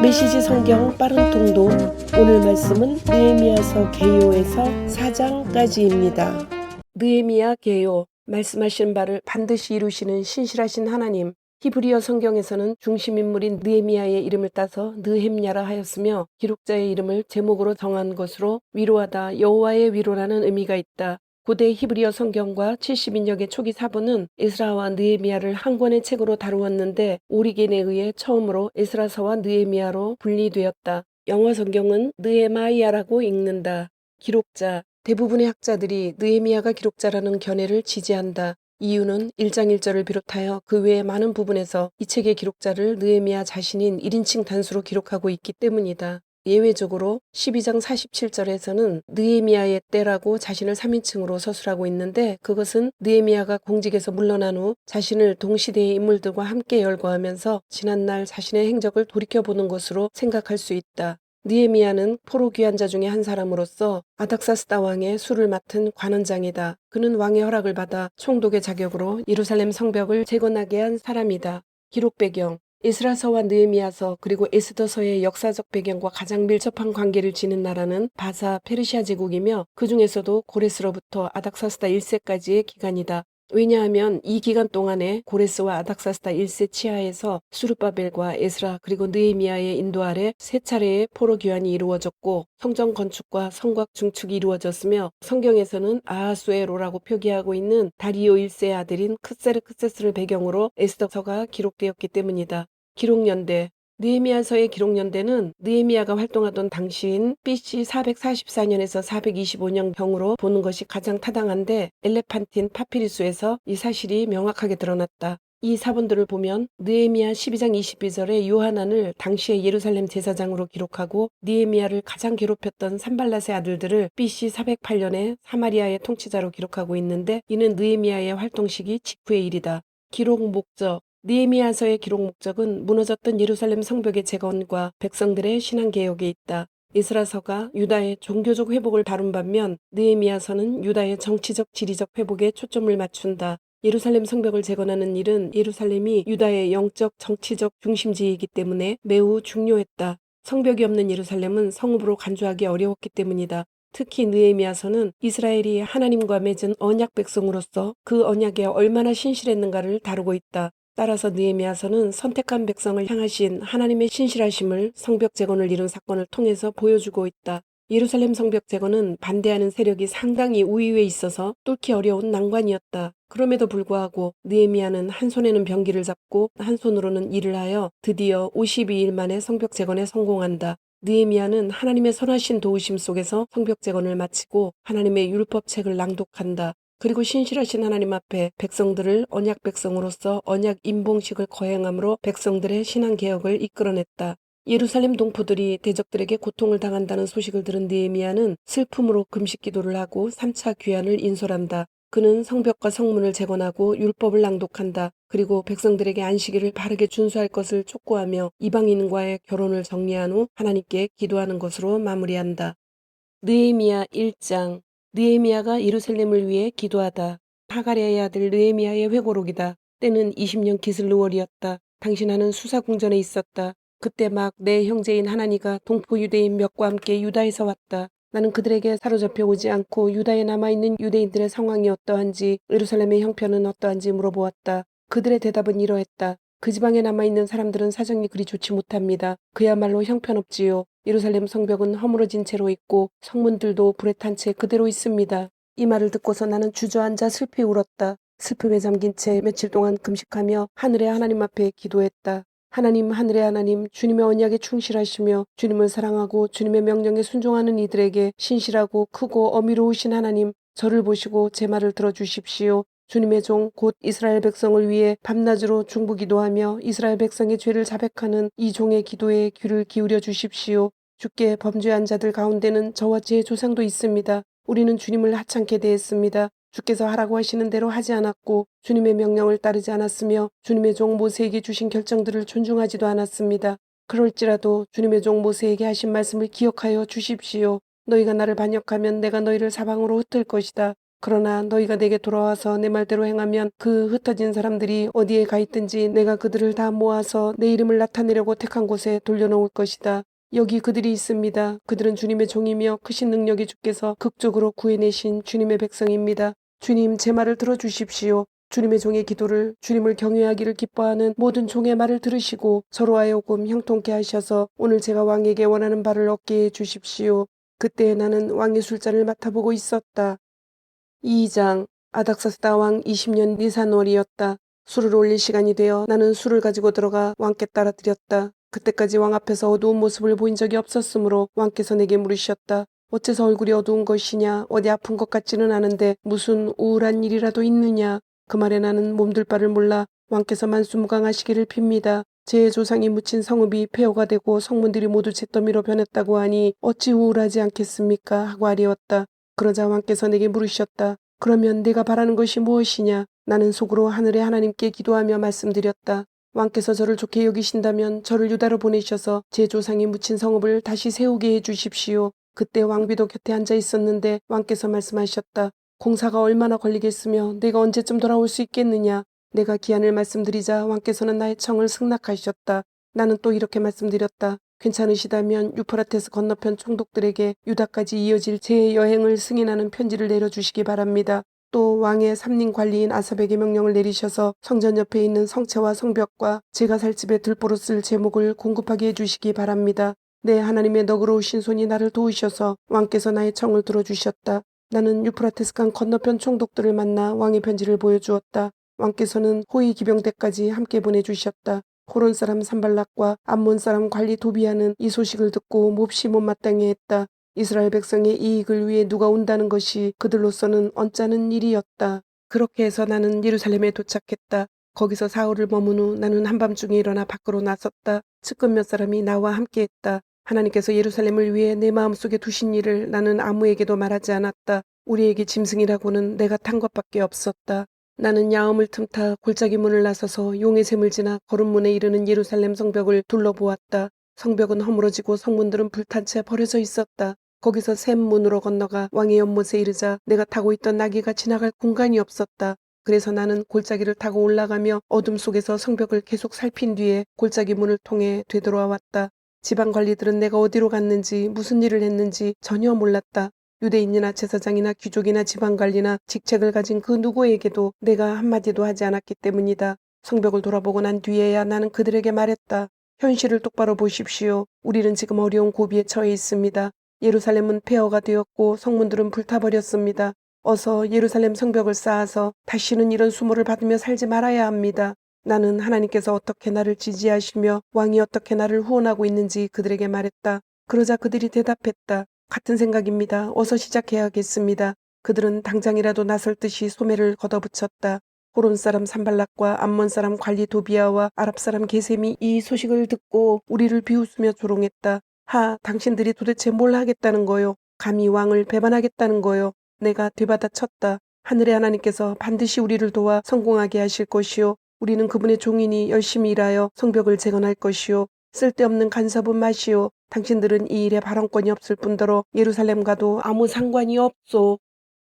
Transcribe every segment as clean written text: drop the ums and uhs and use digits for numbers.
메시지 성경 빠른 통독. 오늘 말씀은 느헤미야서 개요에서 4장까지입니다. 느헤미야 개요. 말씀하신 바를 반드시 이루시는 신실하신 하나님. 히브리어 성경에서는 중심인물인 느헤미야의 이름을 따서 느헴야라 하였으며 기록자의 이름을 제목으로 정한 것으로 위로하다, 여호와의 위로라는 의미가 있다. 고대 히브리어 성경과 70인역의 초기 사본은 에스라와 느헤미야를 한 권의 책으로 다루었는데 오리겐에 의해 처음으로 에스라서와 느헤미야로 분리되었다. 영어 성경은 느헤마이야라고 읽는다. 기록자. 대부분의 학자들이 느헤미야가 기록자라는 견해를 지지한다. 이유는 1장 1절을 비롯하여 그 외의 많은 부분에서 이 책의 기록자를 느헤미야 자신인 1인칭 단수로 기록하고 있기 때문이다. 예외적으로 12장 47절에서는 느헤미야의 때라고 자신을 3인칭으로 서술하고 있는데 그것은 느헤미야가 공직에서 물러난 후 자신을 동시대의 인물들과 함께 열거하면서 지난날 자신의 행적을 돌이켜보는 것으로 생각할 수 있다. 느헤미야는 포로 귀환자 중에 한 사람으로서 아닥사스다 왕의 수를 맡은 관원장이다. 그는 왕의 허락을 받아 총독의 자격으로 예루살렘 성벽을 재건하게 한 사람이다. 기록 배경. 에스라서와 느헤미야서 그리고 에스더서의 역사적 배경과 가장 밀접한 관계를 지닌 나라는 바사 페르시아 제국이며 그 중에서도 고레스로부터 아닥사스다 1세까지의 기간이다. 왜냐하면 이 기간 동안에 고레스와 아닥사스다 1세 치하에서 수르바벨과 에스라 그리고 느헤미야의 인도 아래 세 차례의 포로 귀환이 이루어졌고 성전 건축과 성곽 중축이 이루어졌으며 성경에서는 아하수에로라고 표기하고 있는 다리오 1세의 아들인 크세르크세스를 배경으로 에스더서가 기록되었기 때문이다. 기록연대. 느헤미야서의 기록연대는 느헤미야가 활동하던 당시인 BC 444년에서 425년경으로 보는 것이 가장 타당한데 엘레판틴 파피루스에서 이 사실이 명확하게 드러났다. 이 사본들을 보면 느헤미야 12장 22절에 요하난을 당시의 예루살렘 제사장으로 기록하고 느헤미야를 가장 괴롭혔던 산발랏의 아들들을 BC 408년에 사마리아의 통치자로 기록하고 있는데 이는 느헤미야의 활동 시기 직후의 일이다. 기록 목적. 느헤미야서의 기록 목적은 무너졌던 예루살렘 성벽의 재건과 백성들의 신앙개혁에 있다. 에스라서가 유다의 종교적 회복을 다룬 반면 느헤미야서는 유다의 정치적 지리적 회복에 초점을 맞춘다. 예루살렘 성벽을 재건하는 일은 예루살렘이 유다의 영적 정치적 중심지이기 때문에 매우 중요했다. 성벽이 없는 예루살렘은 성읍으로 간주하기 어려웠기 때문이다. 특히 느헤미야서는 이스라엘이 하나님과 맺은 언약 백성으로서 그 언약에 얼마나 신실했는가를 다루고 있다. 따라서 느헤미야서는 선택한 백성을 향하신 하나님의 신실하심을 성벽 재건을 이룬 사건을 통해서 보여주고 있다. 예루살렘 성벽 재건은 반대하는 세력이 상당히 우위에 있어서 뚫기 어려운 난관이었다. 그럼에도 불구하고 느헤미야는 한 손에는 병기를 잡고 한 손으로는 일을 하여 드디어 52일 만에 성벽 재건에 성공한다. 느헤미야는 하나님의 선하신 도우심 속에서 성벽 재건을 마치고 하나님의 율법책을 낭독한다. 그리고 신실하신 하나님 앞에 백성들을 언약 백성으로서 언약 임봉식을 거행함으로 백성들의 신앙개혁을 이끌어냈다. 예루살렘 동포들이 대적들에게 고통을 당한다는 소식을 들은 느헤미야는 슬픔으로 금식 기도를 하고 3차 귀환을 인솔한다. 그는 성벽과 성문을 재건하고 율법을 낭독한다. 그리고 백성들에게 안식일을 바르게 준수할 것을 촉구하며 이방인과의 결혼을 정리한 후 하나님께 기도하는 것으로 마무리한다. 느헤미야 1장. 느헤미야가 예루살렘을 위해 기도하다. 하가랴의 아들 느헤미야의 회고록이다. 때는 20년 기슬루월이었다. 당신하는 수사궁전에 있었다. 그때 막 내 형제인 하나니가 동포 유대인 몇과 함께 유다에서 왔다. 나는 그들에게 사로잡혀 오지 않고 유다에 남아있는 유대인들의 상황이 어떠한지 예루살렘의 형편은 어떠한지 물어보았다. 그들의 대답은 이러했다. 그 지방에 남아있는 사람들은 사정이 그리 좋지 못합니다. 그야말로 형편없지요. 예루살렘 성벽은 허물어진 채로 있고 성문들도 불에 탄 채 그대로 있습니다. 이 말을 듣고서 나는 주저앉아 슬피 울었다. 슬픔에 잠긴 채 며칠 동안 금식하며 하늘의 하나님 앞에 기도했다. 하나님, 하늘의 하나님, 주님의 언약에 충실하시며 주님을 사랑하고 주님의 명령에 순종하는 이들에게 신실하고 크고 어미로우신 하나님, 저를 보시고 제 말을 들어주십시오. 주님의 종 곧 이스라엘 백성을 위해 밤낮으로 중부기도하며 이스라엘 백성의 죄를 자백하는 이 종의 기도에 귀를 기울여 주십시오. 주께 범죄한 자들 가운데는 저와 제 조상도 있습니다. 우리는 주님을 하찮게 대했습니다. 주께서 하라고 하시는 대로 하지 않았고 주님의 명령을 따르지 않았으며 주님의 종 모세에게 주신 결정들을 존중하지도 않았습니다. 그럴지라도 주님의 종 모세에게 하신 말씀을 기억하여 주십시오. 너희가 나를 반역하면 내가 너희를 사방으로 흩을 것이다. 그러나 너희가 내게 돌아와서 내 말대로 행하면 그 흩어진 사람들이 어디에 가 있든지 내가 그들을 다 모아서 내 이름을 나타내려고 택한 곳에 돌려놓을 것이다. 여기 그들이 있습니다. 그들은 주님의 종이며 크신 능력이 주께서 극적으로 구해내신 주님의 백성입니다. 주님, 제 말을 들어주십시오. 주님의 종의 기도를, 주님을 경외하기를 기뻐하는 모든 종의 말을 들으시고 서로 하여금 형통케 하셔서 오늘 제가 왕에게 원하는 바를 얻게 해 주십시오. 그때 나는 왕의 술잔을 맡아보고 있었다. 2장. 아닥사스다 왕 20년 니산월이었다. 술을 올릴 시간이 되어 나는 술을 가지고 들어가 왕께 따라 드렸다. 그때까지 왕 앞에서 어두운 모습을 보인 적이 없었으므로 왕께서 내게 물으셨다. 어째서 얼굴이 어두운 것이냐? 어디 아픈 것 같지는 않은데 무슨 우울한 일이라도 있느냐? 그 말에 나는 몸둘 바를 몰라 왕께서 만수무강하시기를 빕니다. 제 조상이 묻힌 성읍이 폐허가 되고 성문들이 모두 잿더미로 변했다고 하니 어찌 우울하지 않겠습니까? 하고 아뢰었다. 그러자 왕께서 내게 물으셨다. 그러면 네가 바라는 것이 무엇이냐? 나는 속으로 하늘의 하나님께 기도하며 말씀드렸다. 왕께서 저를 좋게 여기신다면 저를 유다로 보내셔서 제 조상이 묻힌 성읍을 다시 세우게 해주십시오. 그때 왕비도 곁에 앉아 있었는데 왕께서 말씀하셨다. 공사가 얼마나 걸리겠으며 내가 언제쯤 돌아올 수 있겠느냐? 내가 기한을 말씀드리자 왕께서는 나의 청을 승낙하셨다. 나는 또 이렇게 말씀드렸다. 괜찮으시다면 유프라테스 건너편 총독들에게 유다까지 이어질 제 여행을 승인하는 편지를 내려주시기 바랍니다. 또 왕의 삼림 관리인 아삽에게 명령을 내리셔서 성전 옆에 있는 성체와 성벽과 제가 살 집에 들보로 쓸 제목을 공급하게 해주시기 바랍니다. 네, 하나님의 너그러우신 손이 나를 도우셔서 왕께서 나의 청을 들어주셨다. 나는 유프라테스강 건너편 총독들을 만나 왕의 편지를 보여주었다. 왕께서는 호위 기병대까지 함께 보내주셨다. 호론 사람 산발락과 암몬 사람 관리 도비아는 이 소식을 듣고 몹시 못마땅해 했다. 이스라엘 백성의 이익을 위해 누가 온다는 것이 그들로서는 언짢은 일이었다. 그렇게 해서 나는 예루살렘에 도착했다. 거기서 사흘을 머문 후 나는 한밤중에 일어나 밖으로 나섰다. 측근 몇 사람이 나와 함께했다. 하나님께서 예루살렘을 위해 내 마음속에 두신 일을 나는 아무에게도 말하지 않았다. 우리에게 짐승이라고는 내가 탄 것밖에 없었다. 나는 야음을 틈타 골짜기 문을 나서서 용의 샘을 지나 거름문에 이르는 예루살렘 성벽을 둘러보았다. 성벽은 허물어지고 성문들은 불탄 채 버려져 있었다. 거기서 샘 문으로 건너가 왕의 연못에 이르자 내가 타고 있던 나귀가 지나갈 공간이 없었다. 그래서 나는 골짜기를 타고 올라가며 어둠 속에서 성벽을 계속 살핀 뒤에 골짜기 문을 통해 되돌아왔다. 지방 관리들은 내가 어디로 갔는지 무슨 일을 했는지 전혀 몰랐다. 유대인이나 제사장이나 귀족이나 지방관리나 직책을 가진 그 누구에게도 내가 한마디도 하지 않았기 때문이다. 성벽을 돌아보고 난 뒤에야 나는 그들에게 말했다. 현실을 똑바로 보십시오. 우리는 지금 어려운 고비에 처해 있습니다. 예루살렘은 폐허가 되었고 성문들은 불타버렸습니다. 어서 예루살렘 성벽을 쌓아서 다시는 이런 수모를 받으며 살지 말아야 합니다. 나는 하나님께서 어떻게 나를 지지하시며 왕이 어떻게 나를 후원하고 있는지 그들에게 말했다. 그러자 그들이 대답했다. 같은 생각입니다. 어서 시작해야겠습니다. 그들은 당장이라도 나설 듯이 소매를 걷어붙였다. 호론 사람 산발락과 암몬 사람 관리 도비아와 아랍 사람 게셈이 이 소식을 듣고 우리를 비웃으며 조롱했다. 하, 당신들이 도대체 뭘 하겠다는 거요? 감히 왕을 배반하겠다는 거요? 내가 되받아쳤다. 하늘의 하나님께서 반드시 우리를 도와 성공하게 하실 것이요. 우리는 그분의 종이니 열심히 일하여 성벽을 재건할 것이요. 쓸데없는 간섭은 마시오. 당신들은 이 일에 발언권이 없을 뿐더러 예루살렘과도 아무 상관이 없소.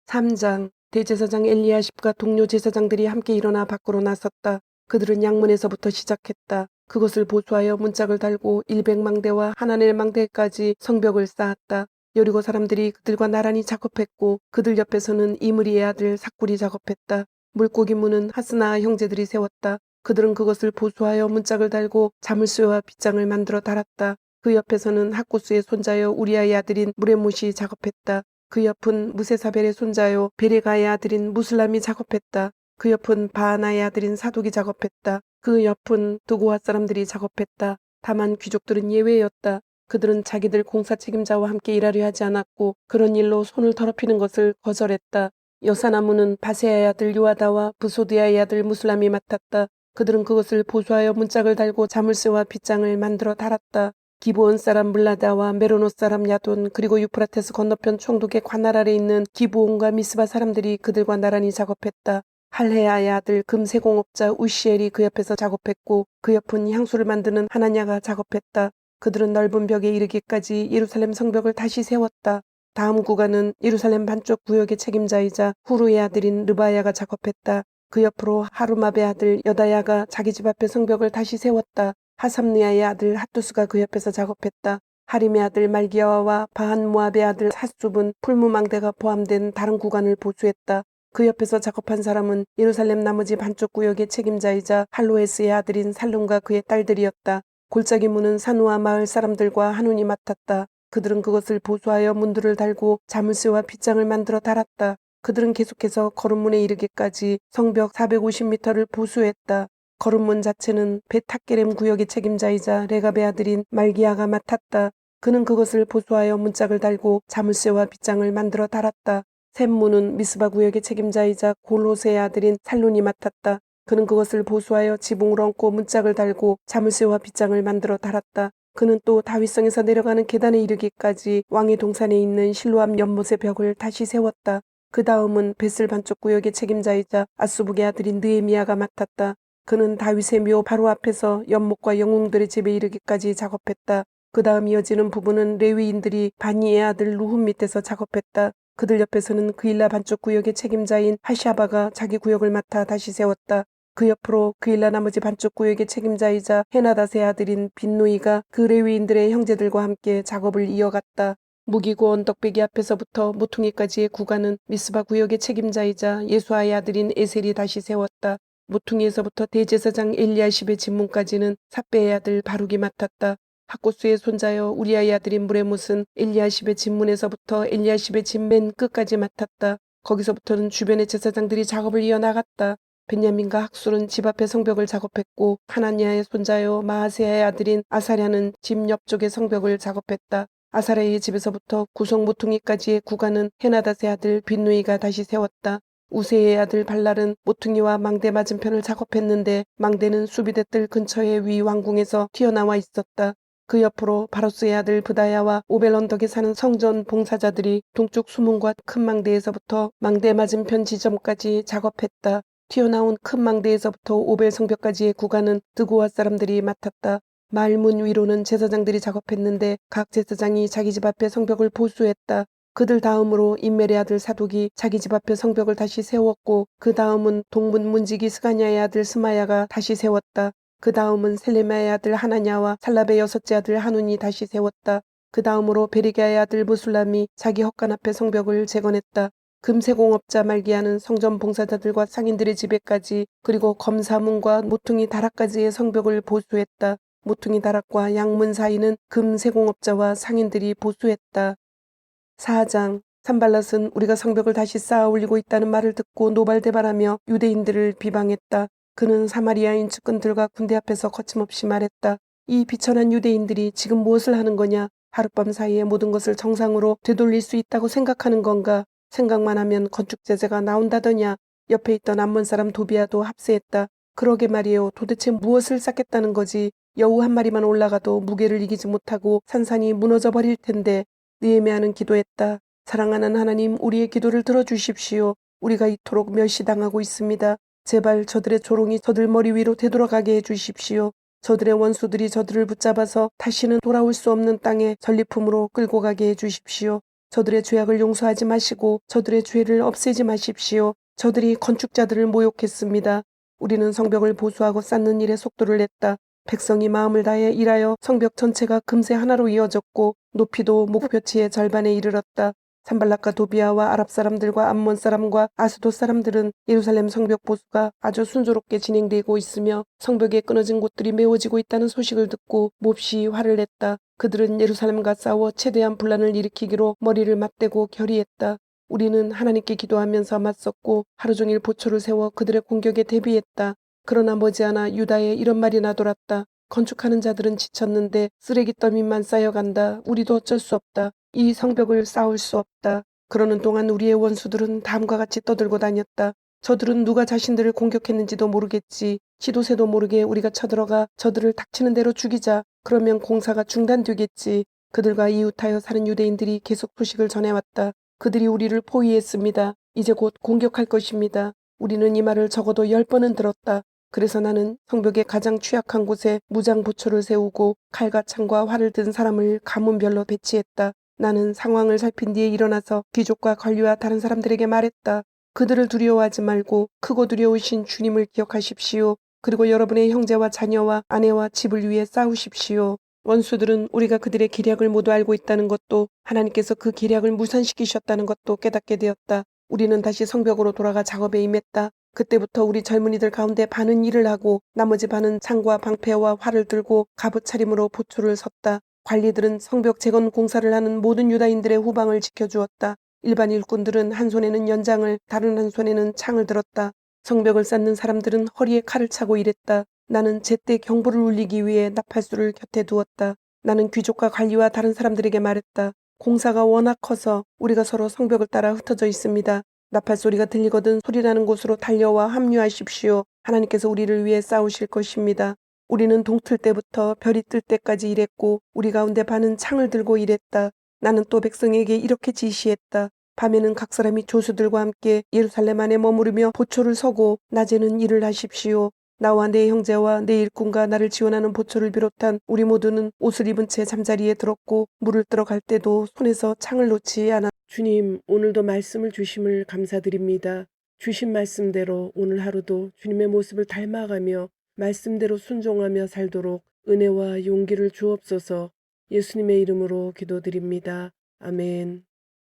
3장. 대제사장 엘리야십과 동료 제사장들이 함께 일어나 밖으로 나섰다. 그들은 양문에서부터 시작했다. 그것을 보수하여 문짝을 달고 100망대와 하나넬 망대까지 성벽을 쌓았다. 여리고 사람들이 그들과 나란히 작업했고 그들 옆에서는 이므리의 아들 삭굴이 작업했다. 물고기 문은 하스나 형제들이 세웠다. 그들은 그것을 보수하여 문짝을 달고 자물쇠와 빗장을 만들어 달았다. 그 옆에서는 학구스의 손자여 우리아의 아들인 무레못이 작업했다. 그 옆은 무세사벨의 손자요 베레가의 아들인 무슬람이 작업했다. 그 옆은 바하나의 아들인 사독이 작업했다. 그 옆은 두고아 사람들이 작업했다. 다만 귀족들은 예외였다. 그들은 자기들 공사 책임자와 함께 일하려 하지 않았고 그런 일로 손을 더럽히는 것을 거절했다. 여사나무는 바세아의 아들 요아다와 부소드야의 아들 무슬람이 맡았다. 그들은 그것을 보수하여 문짝을 달고 자물쇠와 빗장을 만들어 달았다. 기브온 사람 물라다와 메로노 사람 야돈 그리고 유프라테스 건너편 총독의 관할 아래 있는 기브온과 미스바 사람들이 그들과 나란히 작업했다. 할헤아의 아들 금세공업자 우시엘이 그 옆에서 작업했고 그 옆은 향수를 만드는 하나냐가 작업했다. 그들은 넓은 벽에 이르기까지 예루살렘 성벽을 다시 세웠다. 다음 구간은 예루살렘 반쪽 구역의 책임자이자 후루의 아들인 르바야가 작업했다. 그 옆으로 하루마베 아들 여다야가 자기 집 앞에 성벽을 다시 세웠다. 하삼느야의 아들 핫두스가 그 옆에서 작업했다. 하림의 아들 말기야와 바한 모압의 아들 핫숲은 풀무망대가 포함된 다른 구간을 보수했다. 그 옆에서 작업한 사람은 예루살렘 나머지 반쪽 구역의 책임자이자 할로에스의 아들인 살룸과 그의 딸들이었다. 골짜기 문은 산우아 마을 사람들과 한운이 맡았다. 그들은 그것을 보수하여 문들을 달고 자물쇠와 빗장을 만들어 달았다. 그들은 계속해서 거름문에 이르기까지 성벽 450m를 보수했다. 거름문 자체는 베탁게렘 구역의 책임자이자 레갑의 아들인 말기야가 맡았다. 그는 그것을 보수하여 문짝을 달고 자물쇠와 빗장을 만들어 달았다. 샘문은 미스바 구역의 책임자이자 골호세의 아들인 살룬이 맡았다. 그는 그것을 보수하여 지붕을 얹고 문짝을 달고 자물쇠와 빗장을 만들어 달았다. 그는 또 다윗성에서 내려가는 계단에 이르기까지 왕의 동산에 있는 실로암 연못의 벽을 다시 세웠다. 그 다음은 베슬 반쪽 구역의 책임자이자 아수북의 아들인 느헤미야가 맡았다. 그는 다윗의 묘 바로 앞에서 연못과 영웅들의 집에 이르기까지 작업했다. 그 다음 이어지는 부분은 레위인들이 바니의 아들 루훔 밑에서 작업했다. 그들 옆에서는 그일라 반쪽 구역의 책임자인 하샤바가 자기 구역을 맡아 다시 세웠다. 그 옆으로 그일라 나머지 반쪽 구역의 책임자이자 헤나닷의 아들인 빈누이가 그 레위인들의 형제들과 함께 작업을 이어갔다. 무기고 언덕배기 앞에서부터 모퉁이까지의 구간은 미스바 구역의 책임자이자 예수아의 아들인 에셀이 다시 세웠다. 모퉁이에서부터 대제사장 엘리야십의 집문까지는 삿배의 아들 바룩이 맡았다. 학고수의 손자여 우리아의 아들인 무레못은 엘리야십의 집문에서부터 엘리야십의 집 맨 끝까지 맡았다. 거기서부터는 주변의 제사장들이 작업을 이어나갔다. 베냐민과 학술은 집 앞에 성벽을 작업했고 하나니아의 손자여 마하세야의 아들인 아사랴는 집 옆쪽의 성벽을 작업했다. 아사랴의 집에서부터 구성 모퉁이까지의 구간은 헤나닷의 아들 빈누이가 다시 세웠다. 우세의 아들 발랄은 모퉁이와 망대 맞은편을 작업했는데 망대는 수비대 뜰 근처의 위 왕궁에서 튀어나와 있었다. 그 옆으로 바로스의 아들 브다야와 오벨 언덕에 사는 성전 봉사자들이 동쪽 수문과 큰 망대에서부터 망대 맞은편 지점까지 작업했다. 튀어나온 큰 망대에서부터 오벨 성벽까지의 구간은 드고아 사람들이 맡았다. 말문 위로는 제사장들이 작업했는데 각 제사장이 자기 집 앞에 성벽을 보수했다. 그들 다음으로 인멜의 아들 사독이 자기 집 앞에 성벽을 다시 세웠고 그 다음은 동문 문지기 스가냐의 아들 스마야가 다시 세웠다. 그 다음은 셀레마의 아들 하나냐와 살랍의 여섯째 아들 한운이 다시 세웠다. 그 다음으로 베리게의 아들 무술람이 자기 헛간 앞에 성벽을 재건했다. 금세공업자 말기야는 성전 봉사자들과 상인들의 집에까지 그리고 검사문과 모퉁이 다락까지의 성벽을 보수했다. 모퉁이 다락과 양문 사이는 금세공업자와 상인들이 보수했다. 4장 산발랏은 우리가 성벽을 다시 쌓아 올리고 있다는 말을 듣고 노발대발하며 유대인들을 비방했다. 그는 사마리아인 측근들과 군대 앞에서 거침없이 말했다. 이 비천한 유대인들이 지금 무엇을 하는 거냐? 하룻밤 사이에 모든 것을 정상으로 되돌릴 수 있다고 생각하는 건가? 생각만 하면 건축 제재가 나온다더냐? 옆에 있던 암몬 사람 도비아도 합세했다. 그러게 말이에요. 도대체 무엇을 쌓겠다는 거지? 여우 한 마리만 올라가도 무게를 이기지 못하고 산산이 무너져 버릴 텐데. 느헤미야는 기도했다. 사랑하는 하나님, 우리의 기도를 들어주십시오. 우리가 이토록 멸시당하고 있습니다. 제발 저들의 조롱이 저들 머리 위로 되돌아가게 해주십시오. 저들의 원수들이 저들을 붙잡아서 다시는 돌아올 수 없는 땅에 전리품으로 끌고 가게 해주십시오. 저들의 죄악을 용서하지 마시고 저들의 죄를 없애지 마십시오. 저들이 건축자들을 모욕했습니다. 우리는 성벽을 보수하고 쌓는 일에 속도를 냈다. 백성이 마음을 다해 일하여 성벽 전체가 금세 하나로 이어졌고 높이도 목표치의 절반에 이르렀다. 산발락과 도비아와 아랍 사람들과 암몬 사람과 아스돗 사람들은 예루살렘 성벽 보수가 아주 순조롭게 진행되고 있으며 성벽에 끊어진 곳들이 메워지고 있다는 소식을 듣고 몹시 화를 냈다. 그들은 예루살렘과 싸워 최대한 분란을 일으키기로 머리를 맞대고 결의했다. 우리는 하나님께 기도하면서 맞섰고 하루 종일 보초를 세워 그들의 공격에 대비했다. 그러나 머지않아 유다에 이런 말이 나돌았다. 건축하는 자들은 지쳤는데 쓰레기 더미만 쌓여간다. 우리도 어쩔 수 없다. 이 성벽을 쌓을 수 없다. 그러는 동안 우리의 원수들은 다음과 같이 떠들고 다녔다. 저들은 누가 자신들을 공격했는지도 모르겠지. 시도새도 모르게 우리가 쳐들어가 저들을 닥치는 대로 죽이자. 그러면 공사가 중단되겠지. 그들과 이웃하여 사는 유대인들이 계속 소식을 전해왔다. 그들이 우리를 포위했습니다. 이제 곧 공격할 것입니다. 우리는 이 말을 적어도 10번은 들었다. 그래서 나는 성벽의 가장 취약한 곳에 무장 보초를 세우고 칼과 창과 활을 든 사람을 가문별로 배치했다. 나는 상황을 살핀 뒤에 일어나서 귀족과 관리와 다른 사람들에게 말했다. 그들을 두려워하지 말고 크고 두려우신 주님을 기억하십시오. 그리고 여러분의 형제와 자녀와 아내와 집을 위해 싸우십시오. 원수들은 우리가 그들의 계략을 모두 알고 있다는 것도 하나님께서 그 계략을 무산시키셨다는 것도 깨닫게 되었다. 우리는 다시 성벽으로 돌아가 작업에 임했다. 그때부터 우리 젊은이들 가운데 반은 일을 하고 나머지 반은 창과 방패와 활을 들고 갑옷 차림으로 보초를 섰다. 관리들은 성벽 재건 공사를 하는 모든 유다인들의 후방을 지켜주었다. 일반 일꾼들은 한 손에는 연장을 다른 한 손에는 창을 들었다. 성벽을 쌓는 사람들은 허리에 칼을 차고 일했다. 나는 제때 경보를 울리기 위해 나팔수를 곁에 두었다. 나는 귀족과 관리와 다른 사람들에게 말했다. 공사가 워낙 커서 우리가 서로 성벽을 따라 흩어져 있습니다. 나팔 소리가 들리거든 소리나는 곳으로 달려와 합류하십시오. 하나님께서 우리를 위해 싸우실 것입니다. 우리는 동틀 때부터 별이 뜰 때까지 일했고 우리 가운데 반은 창을 들고 일했다. 나는 또 백성에게 이렇게 지시했다. 밤에는 각 사람이 조수들과 함께 예루살렘 안에 머무르며 보초를 서고 낮에는 일을 하십시오. 나와 내 형제와 내 일꾼과 나를 지원하는 보초를 비롯한 우리 모두는 옷을 입은 채 잠자리에 들었고 물을 들어갈 때도 손에서 창을 놓지 않았다. 주님, 오늘도 말씀을 주심을 감사드립니다. 주신 말씀대로 오늘 하루도 주님의 모습을 닮아가며 말씀대로 순종하며 살도록 은혜와 용기를 주옵소서. 예수님의 이름으로 기도드립니다. 아멘.